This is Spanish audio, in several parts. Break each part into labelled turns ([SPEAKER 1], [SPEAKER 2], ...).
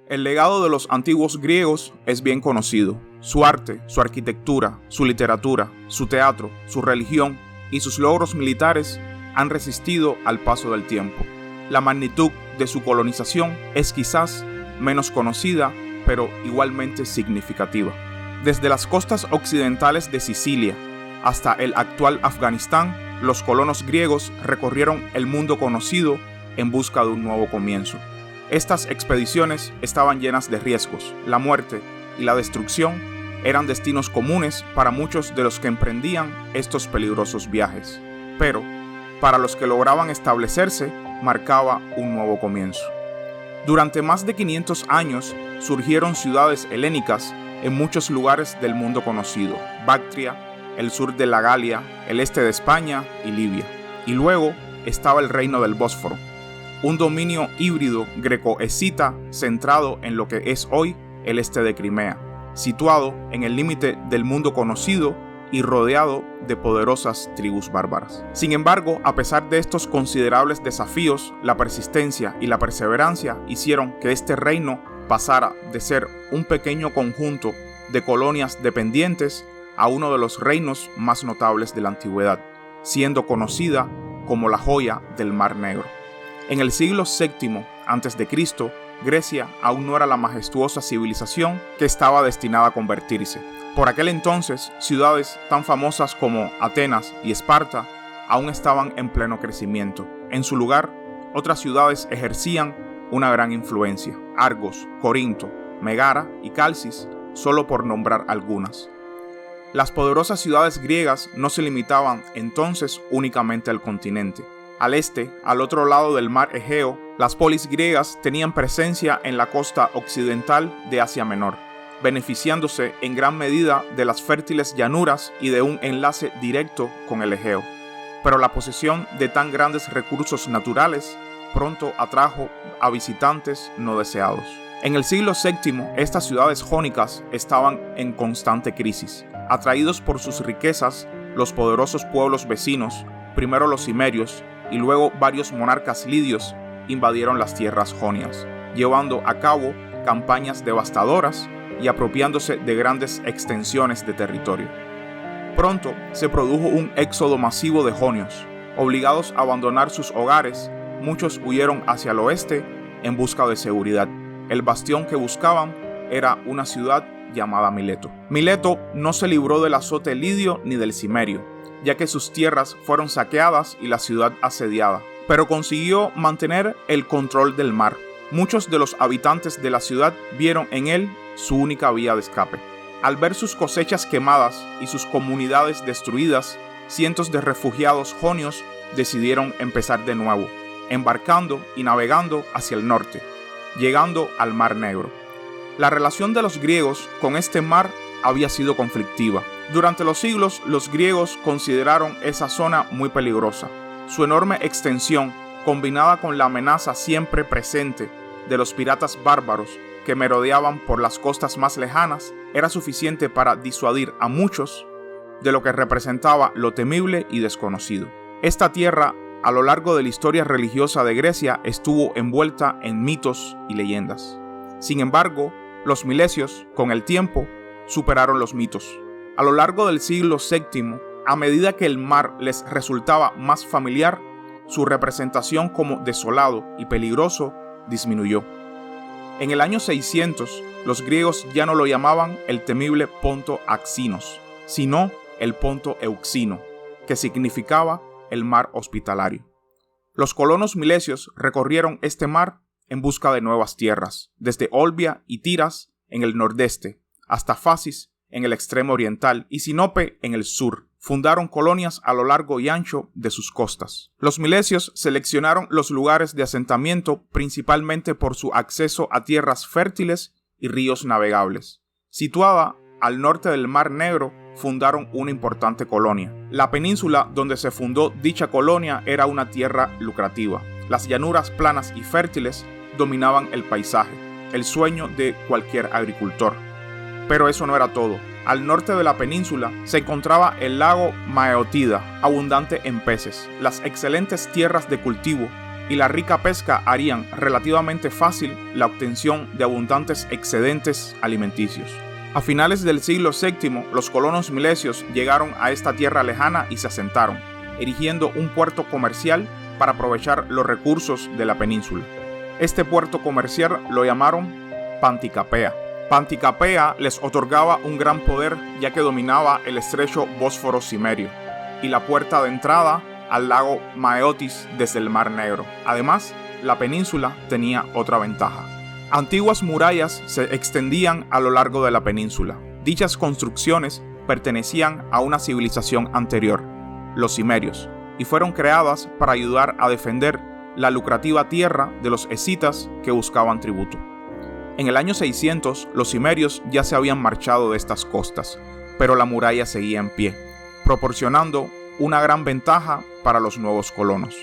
[SPEAKER 1] El legado de los antiguos griegos es bien conocido. Su arte, su arquitectura, su literatura, su teatro, su religión y sus logros militares han resistido al paso del tiempo. La magnitud de su colonización es quizás menos conocida, pero igualmente significativa. Desde las costas occidentales de Sicilia hasta el actual Afganistán, los colonos griegos recorrieron el mundo conocido en busca de un nuevo comienzo. Estas expediciones estaban llenas de riesgos. La muerte y la destrucción eran destinos comunes para muchos de los que emprendían estos peligrosos viajes. Pero, para los que lograban establecerse, marcaba un nuevo comienzo. Durante más de 500 años surgieron ciudades helénicas en muchos lugares del mundo conocido: Bactria, el sur de la Galia, el este de España y Libia. Y luego estaba el reino del Bósforo, un dominio híbrido greco-escita centrado en lo que es hoy el este de Crimea, situado en el límite del mundo conocido y rodeado de poderosas tribus bárbaras. Sin embargo, a pesar de estos considerables desafíos, la persistencia y la perseverancia hicieron que este reino pasara de ser un pequeño conjunto de colonias dependientes a uno de los reinos más notables de la antigüedad, siendo conocida como la joya del Mar Negro. En el siglo VII a.C., Grecia aún no era la majestuosa civilización que estaba destinada a convertirse. Por aquel entonces, ciudades tan famosas como Atenas y Esparta aún estaban en pleno crecimiento. En su lugar, otras ciudades ejercían una gran influencia: Argos, Corinto, Megara y Calcis, solo por nombrar algunas. Las poderosas ciudades griegas no se limitaban entonces únicamente al continente. Al este, al otro lado del mar Egeo, las polis griegas tenían presencia en la costa occidental de Asia Menor, beneficiándose en gran medida de las fértiles llanuras y de un enlace directo con el Egeo. Pero la posesión de tan grandes recursos naturales pronto atrajo a visitantes no deseados. En el siglo VII, estas ciudades jónicas estaban en constante crisis. Atraídos por sus riquezas, los poderosos pueblos vecinos, primero los cimerios y luego varios monarcas lidios, invadieron las tierras jonias, llevando a cabo campañas devastadoras y apropiándose de grandes extensiones de territorio. Pronto se produjo un éxodo masivo de jonios. Obligados a abandonar sus hogares, muchos huyeron hacia el oeste en busca de seguridad. El bastión que buscaban era una ciudad llamada Mileto. Mileto no se libró del azote lidio ni del cimerio, ya que sus tierras fueron saqueadas y la ciudad asediada, pero consiguió mantener el control del mar. Muchos de los habitantes de la ciudad vieron en él su única vía de escape. Al ver sus cosechas quemadas y sus comunidades destruidas, cientos de refugiados jonios decidieron empezar de nuevo, embarcando y navegando hacia el norte, llegando al Mar Negro. La relación de los griegos con este mar había sido conflictiva. Durante los siglos, los griegos consideraron esa zona muy peligrosa. Su enorme extensión, combinada con la amenaza siempre presente de los piratas bárbaros que merodeaban por las costas más lejanas, era suficiente para disuadir a muchos de lo que representaba lo temible y desconocido. Esta tierra, a lo largo de la historia religiosa de Grecia, estuvo envuelta en mitos y leyendas. Sin embargo, los milesios, con el tiempo, superaron los mitos. A lo largo del siglo VII, a medida que el mar les resultaba más familiar, su representación como desolado y peligroso disminuyó. En el año 600, los griegos ya no lo llamaban el temible Ponto Axinos, sino el Ponto Euxino, que significaba el mar hospitalario. Los colonos milesios recorrieron este mar en busca de nuevas tierras, desde Olbia y Tiras en el nordeste, hasta Fasis en el extremo oriental y Sinope en el sur. Fundaron colonias a lo largo y ancho de sus costas. Los milesios seleccionaron los lugares de asentamiento principalmente por su acceso a tierras fértiles y ríos navegables. Situada al norte del Mar Negro, fundaron una importante colonia. La península donde se fundó dicha colonia era una tierra lucrativa. Las llanuras planas y fértiles dominaban el paisaje, el sueño de cualquier agricultor. Pero eso no era todo. Al norte de la península se encontraba el lago Maeotida, abundante en peces. Las excelentes tierras de cultivo y la rica pesca harían relativamente fácil la obtención de abundantes excedentes alimenticios. A finales del siglo VII, los colonos milesios llegaron a esta tierra lejana y se asentaron, erigiendo un puerto comercial para aprovechar los recursos de la península. Este puerto comercial lo llamaron Panticapea. Panticapea les otorgaba un gran poder ya que dominaba el estrecho Bósforo cimerio y la puerta de entrada al lago Maeotis desde el Mar Negro. Además, la península tenía otra ventaja. Antiguas murallas se extendían a lo largo de la península. Dichas construcciones pertenecían a una civilización anterior, los cimerios, y fueron creadas para ayudar a defender la lucrativa tierra de los escitas que buscaban tributo. En el año 600, los cimerios ya se habían marchado de estas costas, pero la muralla seguía en pie, proporcionando una gran ventaja para los nuevos colonos.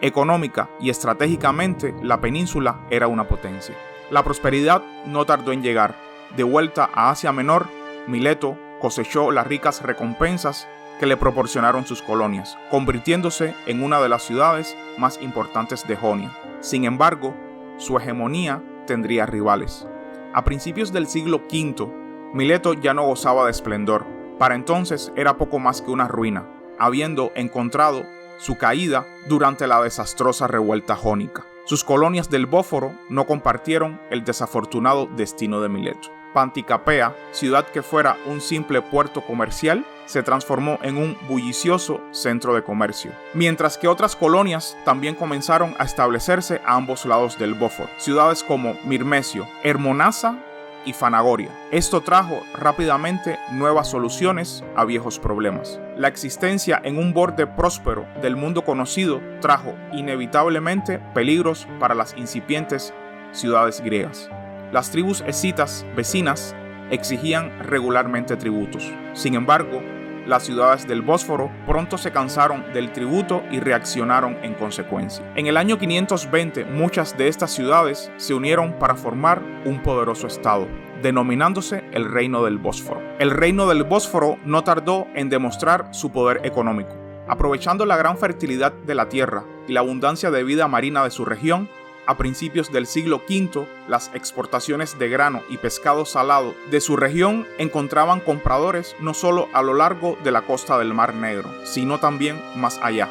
[SPEAKER 1] Económica y estratégicamente, la península era una potencia. La prosperidad no tardó en llegar. De vuelta a Asia Menor, Mileto cosechó las ricas recompensas que le proporcionaron sus colonias, convirtiéndose en una de las ciudades más importantes de Jonia. Sin embargo, su hegemonía tendría rivales. A principios del siglo V, Mileto ya no gozaba de esplendor. Para entonces era poco más que una ruina, habiendo encontrado su caída durante la desastrosa revuelta jónica. Sus colonias del Bósforo no compartieron el desafortunado destino de Mileto. Panticapea, ciudad que fuera un simple puerto comercial, se transformó en un bullicioso centro de comercio, mientras que otras colonias también comenzaron a establecerse a ambos lados del Bósforo, ciudades como Mirmesio, Hermonasa y Fanagoria. Esto trajo rápidamente nuevas soluciones a viejos problemas. La existencia en un borde próspero del mundo conocido trajo inevitablemente peligros para las incipientes ciudades griegas. Las tribus escitas vecinas exigían regularmente tributos. Sin embargo, las ciudades del Bósforo pronto se cansaron del tributo y reaccionaron en consecuencia. En el año 520, muchas de estas ciudades se unieron para formar un poderoso estado, denominándose el Reino del Bósforo. El Reino del Bósforo no tardó en demostrar su poder económico. Aprovechando la gran fertilidad de la tierra y la abundancia de vida marina de su región, a principios del siglo V, las exportaciones de grano y pescado salado de su región encontraban compradores no solo a lo largo de la costa del Mar Negro, sino también más allá,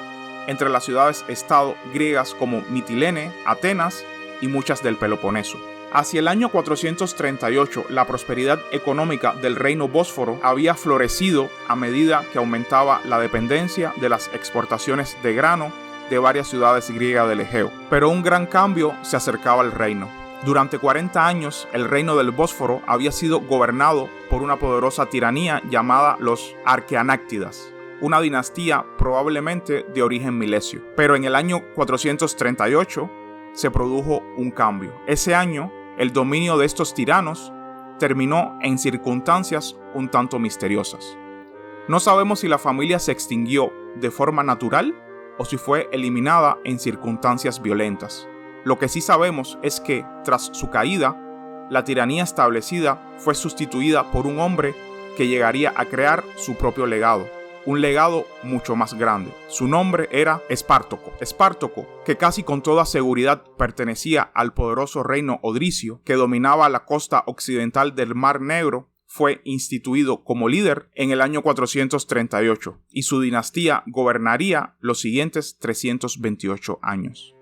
[SPEAKER 1] entre las ciudades-estado griegas como Mitilene, Atenas y muchas del Peloponeso. Hacia el año 438, la prosperidad económica del reino Bósforo había florecido a medida que aumentaba la dependencia de las exportaciones de grano de varias ciudades griegas del Egeo. Pero un gran cambio se acercaba al reino. Durante 40 años, el reino del Bósforo había sido gobernado por una poderosa tiranía llamada los Arqueanáctidas, una dinastía probablemente de origen milesio. Pero en el año 438 se produjo un cambio. Ese año, el dominio de estos tiranos terminó en circunstancias un tanto misteriosas. No sabemos si la familia se extinguió de forma natural o si fue eliminada en circunstancias violentas. Lo que sí sabemos es que, tras su caída, la tiranía establecida fue sustituida por un hombre que llegaría a crear su propio legado, un legado mucho más grande. Su nombre era Espartoco. Espartoco, que casi con toda seguridad pertenecía al poderoso reino odricio que dominaba la costa occidental del Mar Negro, fue instituido como líder en el año 438 y su dinastía gobernaría los siguientes 328 años.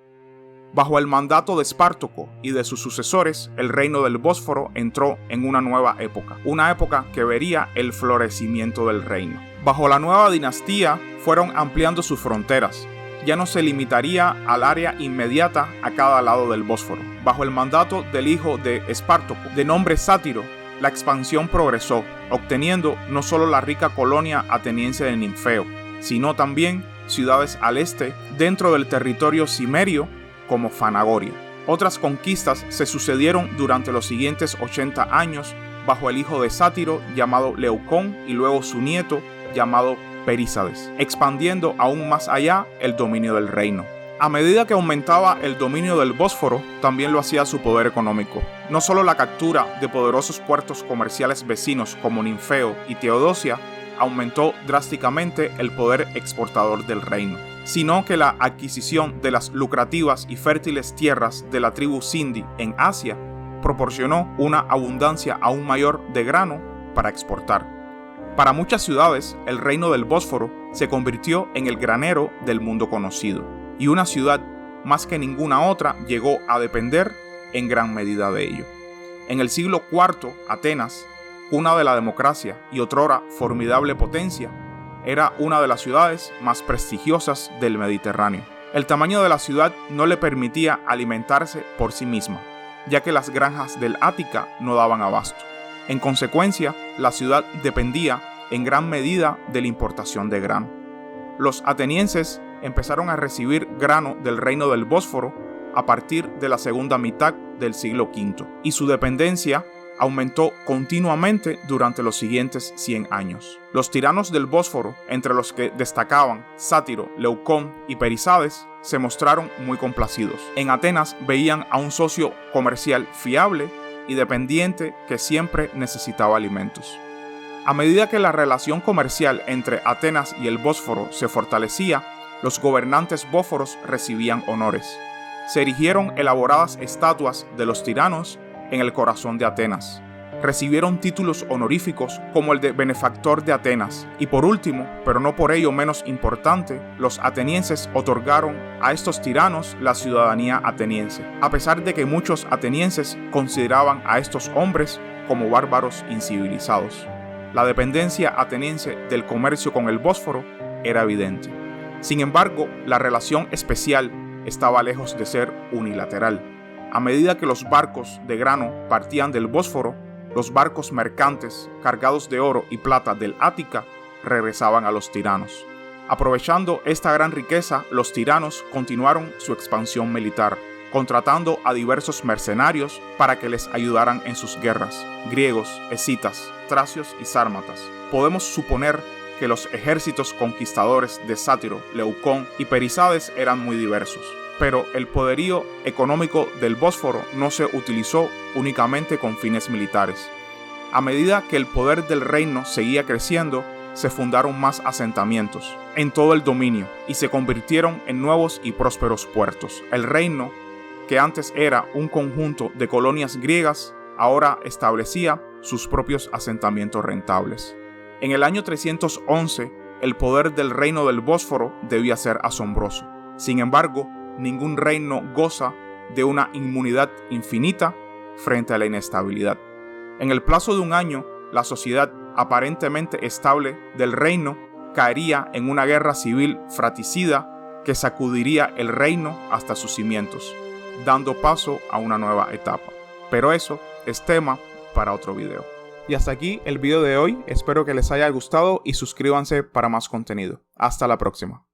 [SPEAKER 1] Bajo el mandato de Espartoco y de sus sucesores, el reino del Bósforo entró en una nueva época, una época que vería el florecimiento del reino. Bajo la nueva dinastía fueron ampliando sus fronteras. Ya no se limitaría al área inmediata a cada lado del Bósforo. Bajo el mandato del hijo de Espartoco, de nombre Sátiro, la expansión progresó, obteniendo no solo la rica colonia ateniense de Ninfeo, sino también ciudades al este dentro del territorio cimerio como Fanagoria. Otras conquistas se sucedieron durante los siguientes 80 años bajo el hijo de Sátiro llamado Leucón y luego su nieto llamado Perísades, expandiendo aún más allá el dominio del reino. A medida que aumentaba el dominio del Bósforo, también lo hacía su poder económico. No solo la captura de poderosos puertos comerciales vecinos como Ninfeo y Teodosia aumentó drásticamente el poder exportador del reino, sino que la adquisición de las lucrativas y fértiles tierras de la tribu Sindhi en Asia proporcionó una abundancia aún mayor de grano para exportar. Para muchas ciudades, el reino del Bósforo se convirtió en el granero del mundo conocido, y una ciudad más que ninguna otra llegó a depender en gran medida de ello. En el siglo IV, Atenas, cuna de la democracia y otrora formidable potencia, era una de las ciudades más prestigiosas del Mediterráneo. El tamaño de la ciudad no le permitía alimentarse por sí misma, ya que las granjas del Ática no daban abasto. En consecuencia, la ciudad dependía en gran medida de la importación de grano. Los atenienses empezaron a recibir grano del reino del Bósforo a partir de la segunda mitad del siglo V, y su dependencia aumentó continuamente durante los siguientes 100 años. Los tiranos del Bósforo, entre los que destacaban Sátiro, Leucón y Perisades, se mostraron muy complacidos. En Atenas veían a un socio comercial fiable y dependiente que siempre necesitaba alimentos. A medida que la relación comercial entre Atenas y el Bósforo se fortalecía, los gobernantes bóforos recibían honores. Se erigieron elaboradas estatuas de los tiranos en el corazón de Atenas. Recibieron títulos honoríficos como el de benefactor de Atenas. Y por último, pero no por ello menos importante, los atenienses otorgaron a estos tiranos la ciudadanía ateniense, a pesar de que muchos atenienses consideraban a estos hombres como bárbaros incivilizados. La dependencia ateniense del comercio con el Bósforo era evidente. Sin embargo, la relación especial estaba lejos de ser unilateral. A medida que los barcos de grano partían del Bósforo, los barcos mercantes cargados de oro y plata del Ática regresaban a los tiranos. Aprovechando esta gran riqueza, los tiranos continuaron su expansión militar, contratando a diversos mercenarios para que les ayudaran en sus guerras: griegos, escitas, tracios y sármatas. Podemos suponer que los ejércitos conquistadores de Sátiro, Leucón y Perisades eran muy diversos, pero el poderío económico del Bósforo no se utilizó únicamente con fines militares. A medida que el poder del reino seguía creciendo, se fundaron más asentamientos en todo el dominio y se convirtieron en nuevos y prósperos puertos. El reino, que antes era un conjunto de colonias griegas, ahora establecía sus propios asentamientos rentables. En el año 311, el poder del reino del Bósforo debía ser asombroso. Sin embargo, ningún reino goza de una inmunidad infinita frente a la inestabilidad. En el plazo de un año, la sociedad aparentemente estable del reino caería en una guerra civil fratricida que sacudiría el reino hasta sus cimientos, dando paso a una nueva etapa. Pero eso es tema para otro video. Y hasta aquí el video de hoy, espero que les haya gustado y suscríbanse para más contenido. Hasta la próxima.